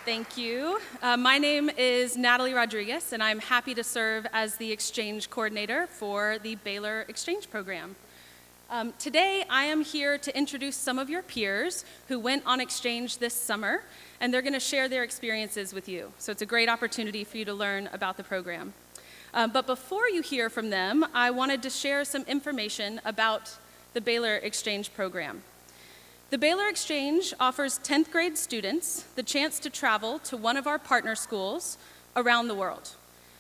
Thank you. My name is Natalie Rodriguez, and I'm happy to serve as the exchange coordinator for the Baylor Exchange Program. Today, I am here to introduce some of your peers who went on exchange this summer, and they're going to share their experiences with you. So it's a great opportunity for you to learn about the program. But before you hear from them, I wanted to share some information about the Baylor Exchange Program. The Baylor Exchange offers 10th grade students the chance to travel to one of our partner schools around the world.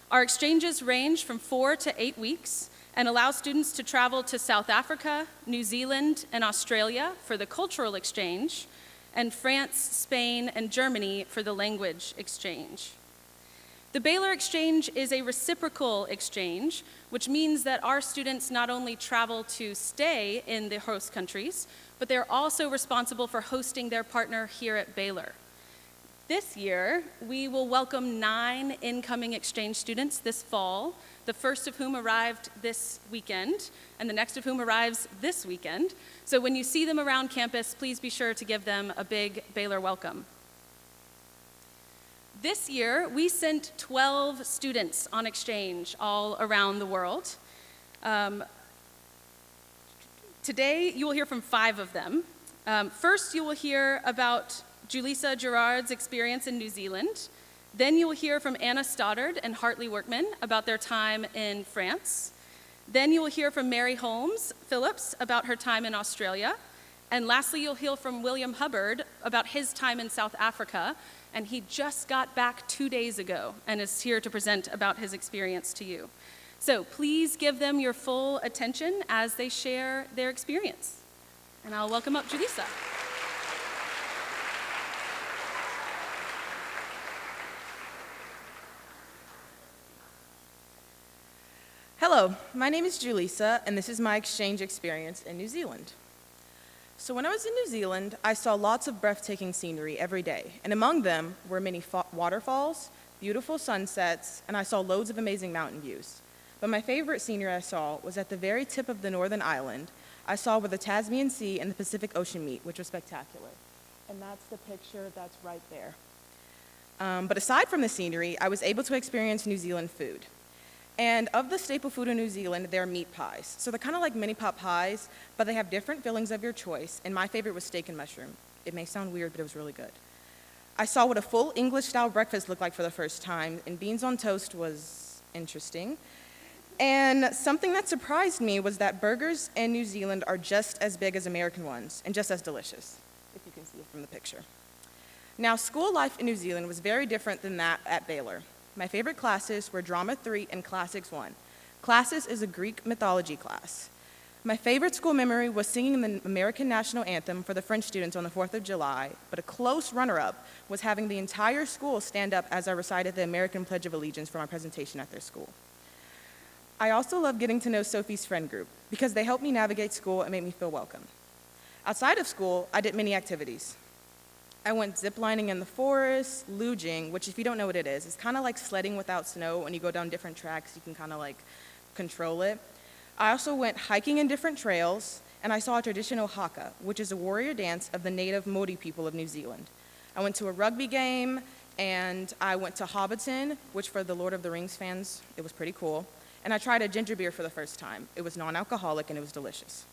Our exchanges range from 4 to 8 weeks and allow students to travel to South Africa, New Zealand, and Australia for the cultural exchange, and France, Spain, and Germany for the language exchange. The Baylor Exchange is a reciprocal exchange, which means that our students not only travel to stay in the host countries, but they're also responsible for hosting their partner here at Baylor. This year, we will welcome 9 incoming exchange students this fall, the first of whom arrived this weekend, and the next of whom arrives this weekend. So when you see them around campus, please be sure to give them a big Baylor welcome. This year, we sent 12 students on exchange all around the world. Today, you will hear from 5 of them. First, you will hear about Julissa Gerard's experience in New Zealand. Then you will hear from Anna Stoddard and Hartley Workman about their time in France. Then you will hear from Mary Holmes Phillips about her time in Australia. And lastly, you'll hear from William Hubbard about his time in South Africa. And he just got back 2 days ago and is here to present about his experience to you. So please give them your full attention as they share their experience. And I'll welcome up Julissa. Hello, my name is Julissa, and this is my exchange experience in New Zealand. So when I was in New Zealand, I saw lots of breathtaking scenery every day, and among them were many waterfalls, beautiful sunsets, and I saw loads of amazing mountain views. But my favorite scenery I saw was at the very tip of the northern island. I saw where the Tasman Sea and the Pacific Ocean meet, which was spectacular. And that's the picture that's right there. But aside from the scenery, I was able to experience New Zealand food. And of the staple food in New Zealand, they're meat pies. So they're kind of like mini pot pies, but they have different fillings of your choice, and my favorite was steak and mushroom. It may sound weird, but it was really good. I saw what a full English-style breakfast looked like for the first time, and beans on toast was interesting. And something that surprised me was that burgers in New Zealand are just as big as American ones, and just as delicious, if you can see it from the picture. Now, school life in New Zealand was very different than that at Baylor. My favorite classes were Drama 3 and Classics 1. Classics is a Greek mythology class. My favorite school memory was singing the American National Anthem for the French students on the 4th of July, but a close runner-up was having the entire school stand up as I recited the American Pledge of Allegiance for my presentation at their school. I also love getting to know Sophie's friend group because they helped me navigate school and made me feel welcome. Outside of school, I did many activities. I went ziplining in the forest, luging, which if you don't know what it is kind of like sledding without snow. When you go down different tracks, you can kind of like control it. I also went hiking in different trails, and I saw a traditional haka, which is a warrior dance of the native Māori people of New Zealand. I went to a rugby game, and I went to Hobbiton, which for the Lord of the Rings fans, it was pretty cool. And I tried a ginger beer for the first time. It was non-alcoholic, and it was delicious.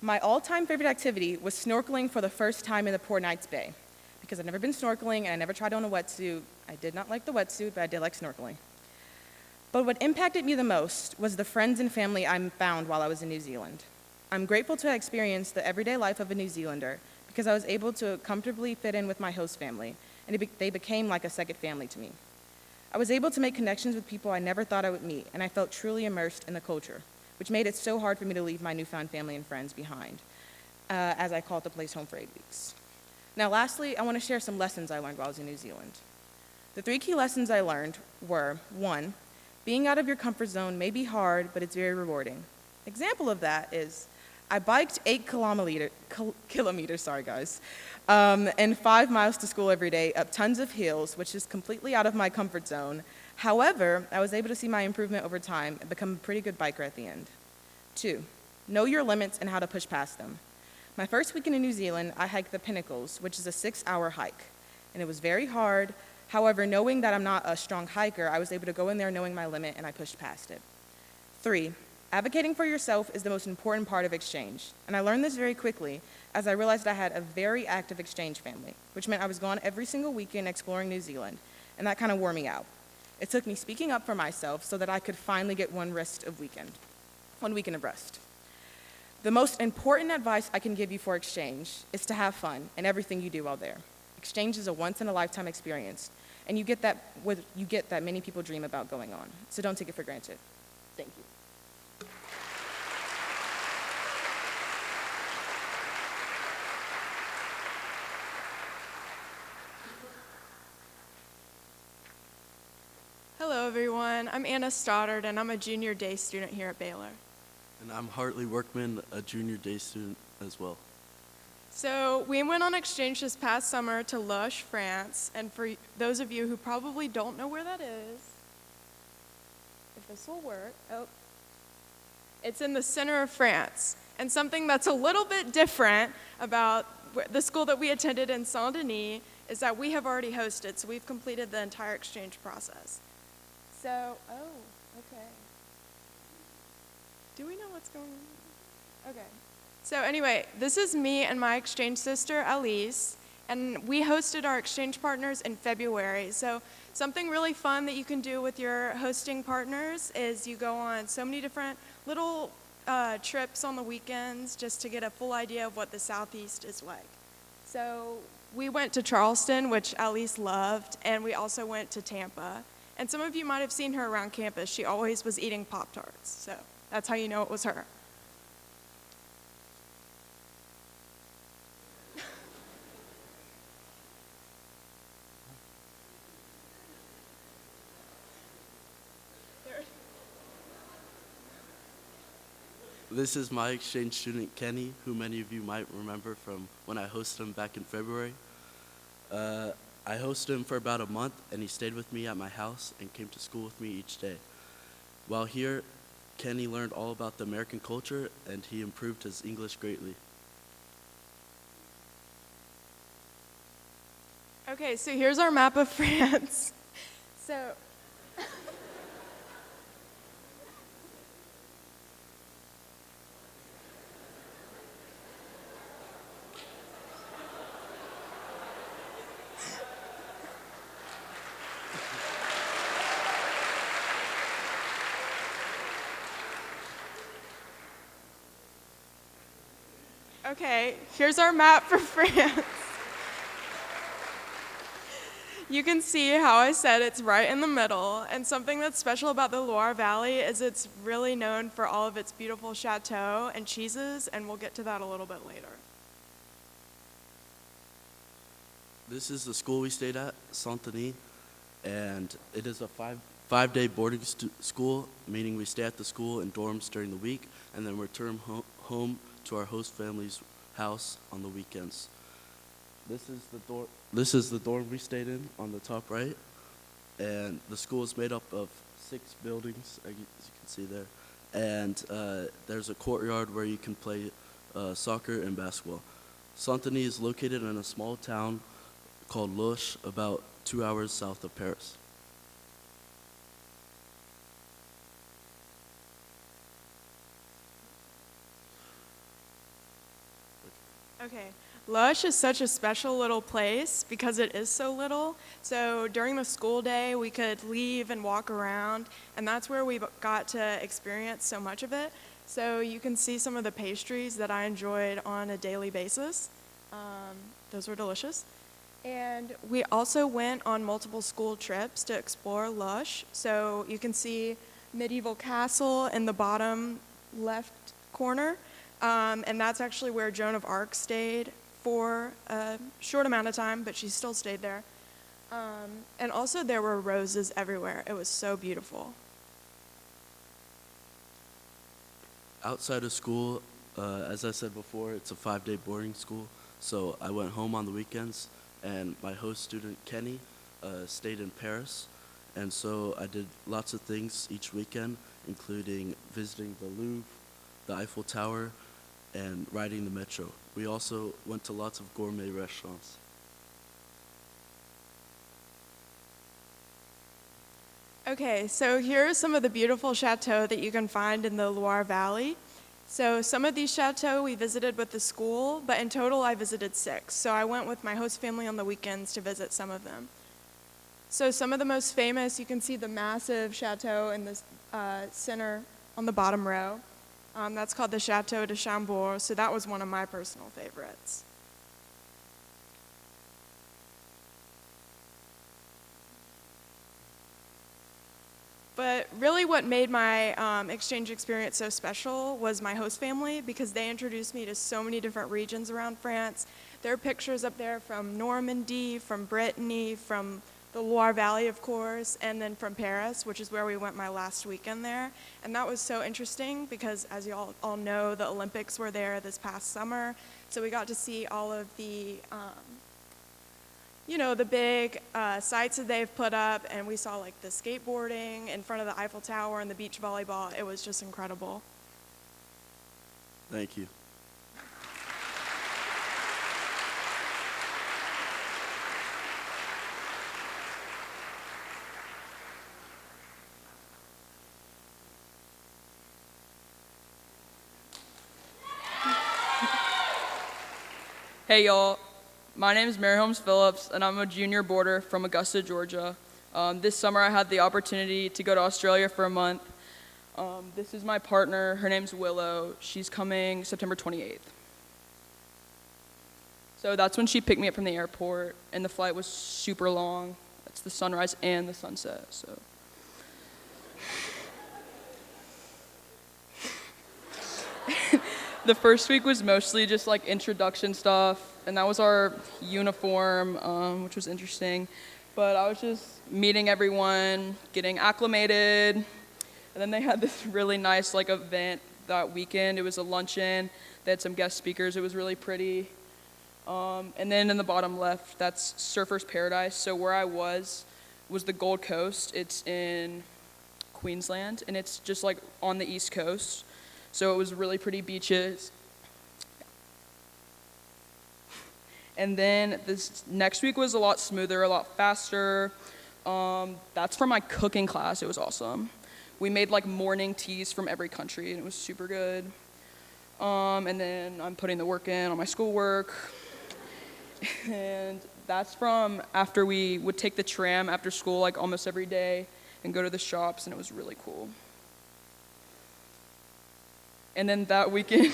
My all-time favorite activity was snorkeling for the first time in the Poor Knights Bay, because I'd never been snorkeling and I never tried on a wetsuit. I did not like the wetsuit, but I did like snorkeling. But what impacted me the most was the friends and family I found while I was in New Zealand. I'm grateful to have experienced the everyday life of a New Zealander because I was able to comfortably fit in with my host family, and they became like a second family to me. I was able to make connections with people I never thought I would meet, and I felt truly immersed in the culture, which made it so hard for me to leave my newfound family and friends behind, as I called the place home for 8 weeks. Now, lastly, I want to share some lessons I learned while I was in New Zealand. The 3 key lessons I learned were, 1, being out of your comfort zone may be hard, but it's very rewarding. Example of that is, I biked 8 kilometers, and 5 miles to school every day up tons of hills, which is completely out of my comfort zone. However, I was able to see my improvement over time and become a pretty good biker at the end. 2, know your limits and how to push past them. My first weekend in New Zealand, I hiked the Pinnacles, which is a 6-hour hike. and it was very hard. However, knowing that I'm not a strong hiker, I was able to go in there knowing my limit, and I pushed past it. 3, advocating for yourself is the most important part of exchange, and I learned this very quickly as I realized I had a very active exchange family, which meant I was gone every single weekend exploring New Zealand, and that kind of wore me out. It took me speaking up for myself so that I could finally get one weekend of rest. The most important advice I can give you for exchange is to have fun in everything you do while there. Exchange is a once-in-a-lifetime experience, and you get that many people dream about going on, so don't take it for granted. Thank you. Hello, everyone. I'm Anna Stoddard, and I'm a junior day student here at Baylor. And I'm Hartley Workman, a junior day student as well. So we went on exchange this past summer to Loches, France, and for those of you who probably don't know where that is, if this will work, it's in the center of France. And something that's a little bit different about the school that we attended in Saint-Denis is that we have already hosted, so we've completed the entire exchange process. So, okay. Do we know what's going on? Okay. So anyway, this is me and my exchange sister, Alice, and we hosted our exchange partners in February. So something really fun that you can do with your hosting partners is you go on so many different little trips on the weekends just to get a full idea of what the Southeast is like. So we went to Charleston, which Alice loved, and we also went to Tampa. And some of you might have seen her around campus. She always was eating Pop-Tarts, so that's how you know it was her. This is my exchange student, Kenny, who many of you might remember from when I hosted him back in February. I hosted him for about a month, and he stayed with me at my house and came to school with me each day. While here, Kenny learned all about the American culture, and he improved his English greatly. Okay, so here's our map of France. So, okay, here's our map for France. You can see how I said it's right in the middle, and something that's special about the Loire Valley is it's really known for all of its beautiful chateaux and cheeses, and we'll get to that a little bit later. This is the school we stayed at, Saint-Denis, and it is a five-day boarding school, meaning we stay at the school in dorms during the week, and then return home to our host family's house on the weekends. This is the dorm we stayed in on the top right, and the school is made up of 6 buildings, as you can see there, and there's a courtyard where you can play soccer and basketball. Saint-Denis is located in a small town called Loches, about 2 hours south of Paris. Okay, Loches is such a special little place because it is so little. So during the school day, we could leave and walk around, and that's where we got to experience so much of it. So you can see some of the pastries that I enjoyed on a daily basis. Those were delicious. And we also went on multiple school trips to explore Loches. So you can see Medieval Castle in the bottom left corner. And that's actually where Joan of Arc stayed for a short amount of time, but she still stayed there. And also there were roses everywhere. It was so beautiful. Outside of school, as I said before, it's a 5-day boarding school, so I went home on the weekends, and my host student, Kenny, stayed in Paris, and so I did lots of things each weekend, including visiting the Louvre, the Eiffel Tower, and riding the metro. We also went to lots of gourmet restaurants. Okay, so here are some of the beautiful chateaux that you can find in the Loire Valley. So some of these chateaux we visited with the school, but in total I visited 6. So I went with my host family on the weekends to visit some of them. So some of the most famous, you can see the massive chateau in the center on the bottom row. That's called the Chateau de Chambord, so that was one of my personal favorites. But really what made my exchange experience so special was my host family, because they introduced me to so many different regions around France. There are pictures up there from Normandy, from Brittany, from the Loire Valley, of course, and then from Paris, which is where we went my last weekend there. And that was so interesting because, as you all know, the Olympics were there this past summer. So we got to see all of the, the big sites that they've put up, and we saw like the skateboarding in front of the Eiffel Tower and the beach volleyball. It was just incredible. Thank you. Hey y'all, my name is Mary Holmes Phillips, and I'm a junior boarder from Augusta, Georgia. This summer I had the opportunity to go to Australia for a month. This is my partner, her name's Willow. She's coming September 28th. So that's when she picked me up from the airport, and the flight was super long. It's the sunrise and the sunset, so. The first week was mostly just like introduction stuff, and that was our uniform, which was interesting. But I was just meeting everyone, getting acclimated, and then they had this really nice like event that weekend. It was a luncheon. They had some guest speakers. It was really pretty. And then in the bottom left, that's Surfer's Paradise. So where I was the Gold Coast. It's in Queensland, and it's just like on the East Coast. So it was really pretty beaches. And then this next week was a lot smoother, a lot faster. That's for my cooking class. It was awesome. We made like morning teas from every country, and it was super good. And then I'm putting the work in on my schoolwork. And that's from after we would take the tram after school like almost every day and go to the shops, and it was really cool. And then that weekend,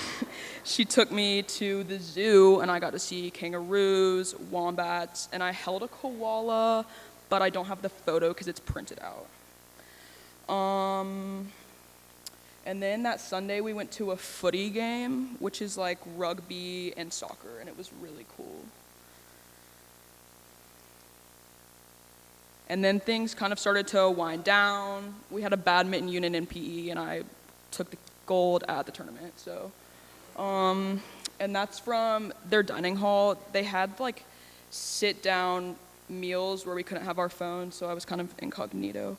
she took me to the zoo, and I got to see kangaroos, wombats, and I held a koala, but I don't have the photo because it's printed out. And then that Sunday, we went to a footy game, which is like rugby and soccer, and it was really cool. And then things kind of started to wind down. We had a badminton unit in PE, and I took the gold at the tournament. So, and that's from their dining hall. They had like sit-down meals where we couldn't have our phones, so I was kind of incognito.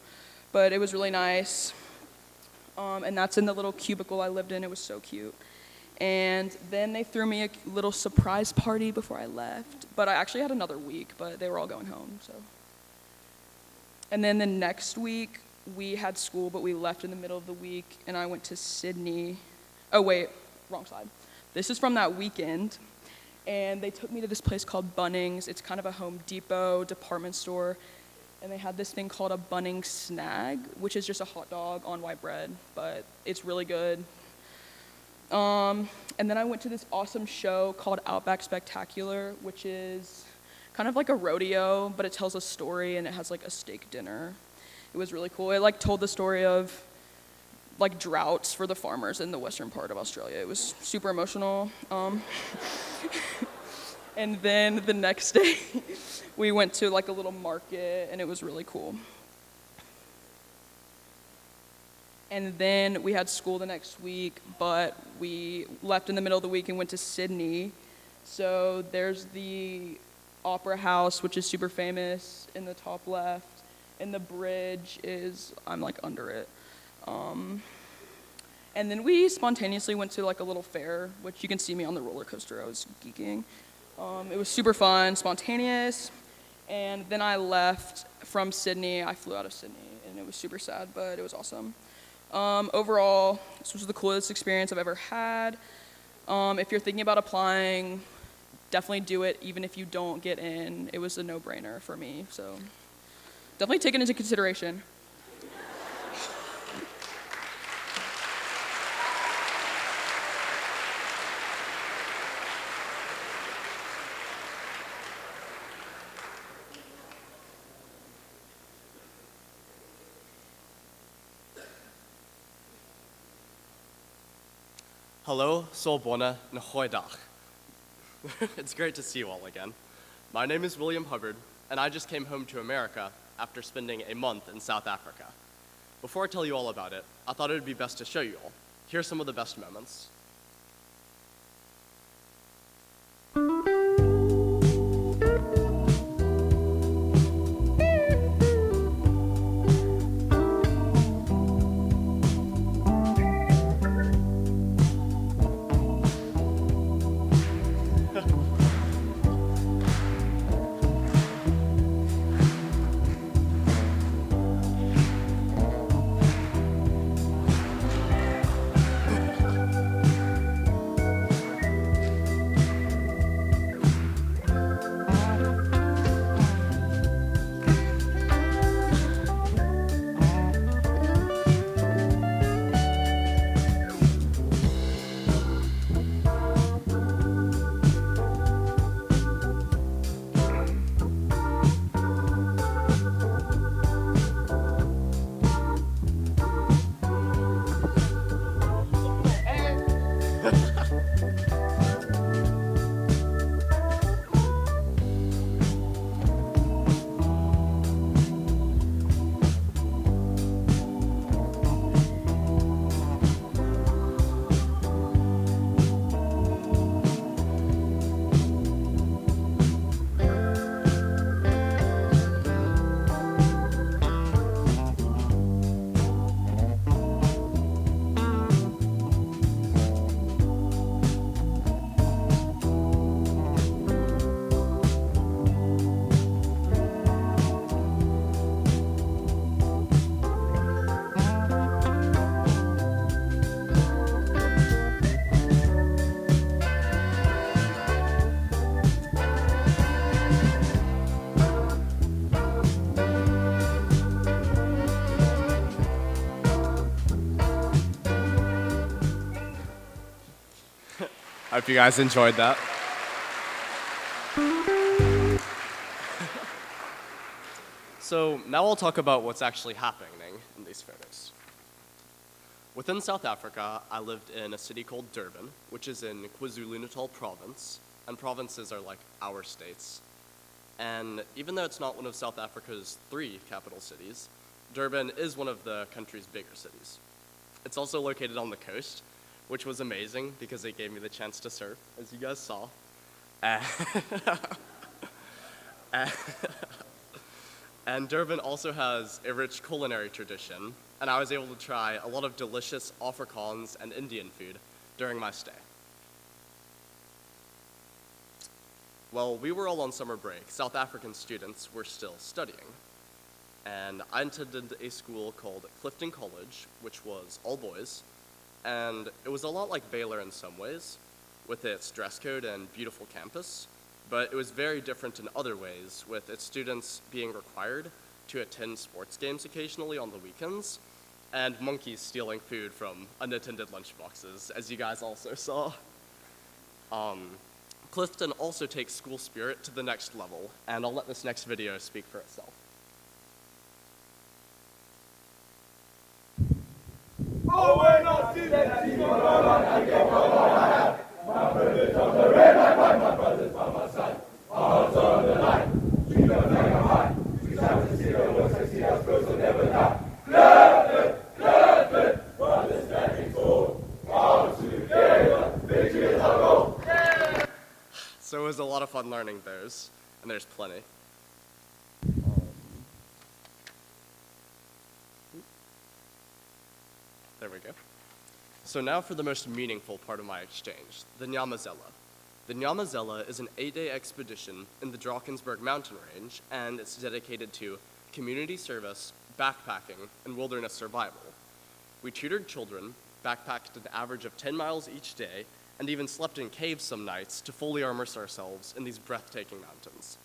But it was really nice. And that's in the little cubicle I lived in. It was so cute. And then they threw me a little surprise party before I left. But I actually had another week, but they were all going home, so. And then the next week, we had school, but we left in the middle of the week, and I went to Sydney. Oh, wait, wrong side. This is from that weekend, and they took me to this place called Bunnings. It's kind of a Home Depot department store, and they had this thing called a Bunnings Snag, which is just a hot dog on white bread, but it's really good. And then I went to this awesome show called Outback Spectacular, which is kind of like a rodeo, but it tells a story, and it has like a steak dinner. It was really cool. It like told the story of like droughts for the farmers in the western part of Australia. It was super emotional. And then the next day, we went to like a little market, and it was really cool. And then we had school the next week, but we left in the middle of the week and went to Sydney. So there's the Opera House, which is super famous in the top left, and the bridge is, I'm like under it. And then we spontaneously went to like a little fair, which you can see me on the roller coaster. I was geeking. It was super fun, spontaneous, and then I left from Sydney. I flew out of Sydney and it was super sad, but it was awesome. Overall, this was the coolest experience I've ever had. If you're thinking about applying, definitely do it, even if you don't get in. It was a no-brainer for me, so definitely take it into consideration. Hello, Sorbonne, Nhoidach. It's great to see you all again. My name is William Hubbard, and I just came home to America after spending a month in South Africa. Before I tell you all about it, I thought it would be best to show you all. Here's some of the best moments. I hope you guys enjoyed that. So now I'll talk about what's actually happening in these photos. Within South Africa, I lived in a city called Durban, which is in KwaZulu-Natal province, and provinces are like our states. And even though it's not one of South Africa's 3 capital cities, Durban is one of the country's bigger cities. It's also located on the coast, which was amazing because it gave me the chance to surf, as you guys saw. And Durban also has a rich culinary tradition, and I was able to try a lot of delicious Afrikaans and Indian food during my stay. While we were all on summer break, South African students were still studying. And I attended a school called Clifton College, which was all boys, and it was a lot like Baylor in some ways, with its dress code and beautiful campus, but it was very different in other ways, with its students being required to attend sports games occasionally on the weekends, and monkeys stealing food from unattended lunchboxes, as you guys also saw. Clifton also takes school spirit to the next level, and I'll let this next video speak for itself. So it was a lot of fun learning those, and there's plenty. There we go. So now for the most meaningful part of my exchange, the Nyamazela. The Nyamazela is an 8-day expedition in the Drakensberg mountain range, and it's dedicated to community service, backpacking, and wilderness survival. We tutored children, backpacked an average of 10 miles each day, and even slept in caves some nights to fully immerse ourselves in these breathtaking mountains.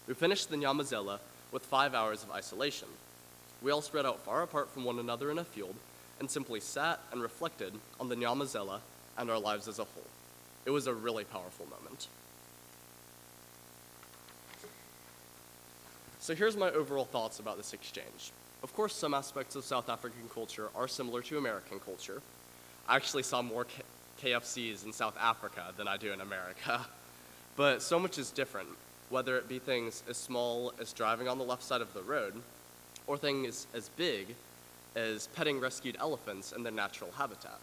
We finished the Nyamazela with 5 hours of isolation. We all spread out far apart from one another in a field and simply sat and reflected on the Nyamazela and our lives as a whole. It was a really powerful moment. So here's my overall thoughts about this exchange. Of course, some aspects of South African culture are similar to American culture. I actually saw more KFCs in South Africa than I do in America. But so much is different, whether it be things as small as driving on the left side of the road, or things as big as petting rescued elephants in their natural habitat.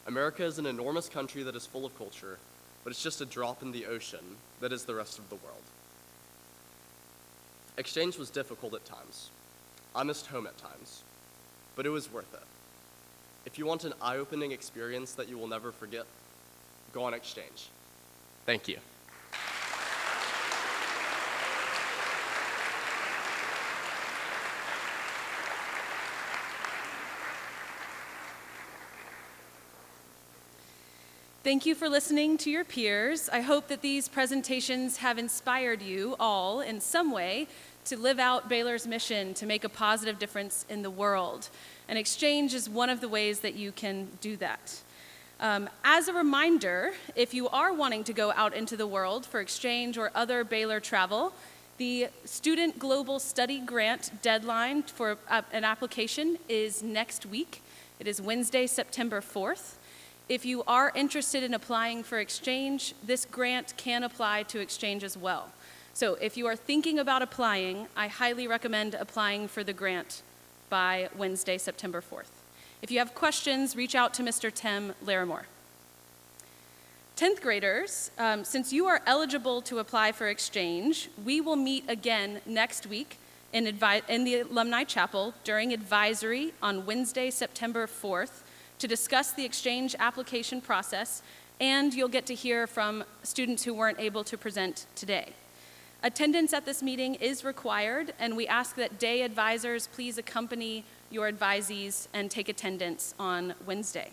America is an enormous country that is full of culture, but it's just a drop in the ocean that is the rest of the world. Exchange was difficult at times. I missed home at times, but it was worth it. If you want an eye-opening experience that you will never forget, go on exchange. Thank you. Thank you for listening to your peers. I hope that these presentations have inspired you all in some way to live out Baylor's mission to make a positive difference in the world. And exchange is one of the ways that you can do that. As a reminder, if you are wanting to go out into the world for exchange or other Baylor travel, the Student Global Study Grant deadline for an application is next week. It is Wednesday, September 4th. If you are interested in applying for exchange, this grant can apply to exchange as well. So if you are thinking about applying, I highly recommend applying for the grant by Wednesday, September 4th. If you have questions, reach out to Mr. Tim Larimore. 10th graders, since you are eligible to apply for exchange, we will meet again next week in the Alumni Chapel during advisory on Wednesday, September 4th to discuss the exchange application process, and you'll get to hear from students who weren't able to present today. Attendance at this meeting is required, and we ask that day advisors please accompany your advisees and take attendance on Wednesday.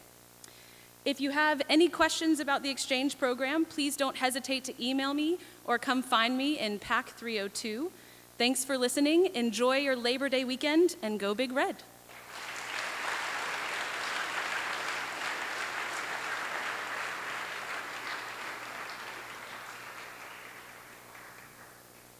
If you have any questions about the exchange program, please don't hesitate to email me or come find me in PAC 302. Thanks for listening, enjoy your Labor Day weekend, and go Big Red.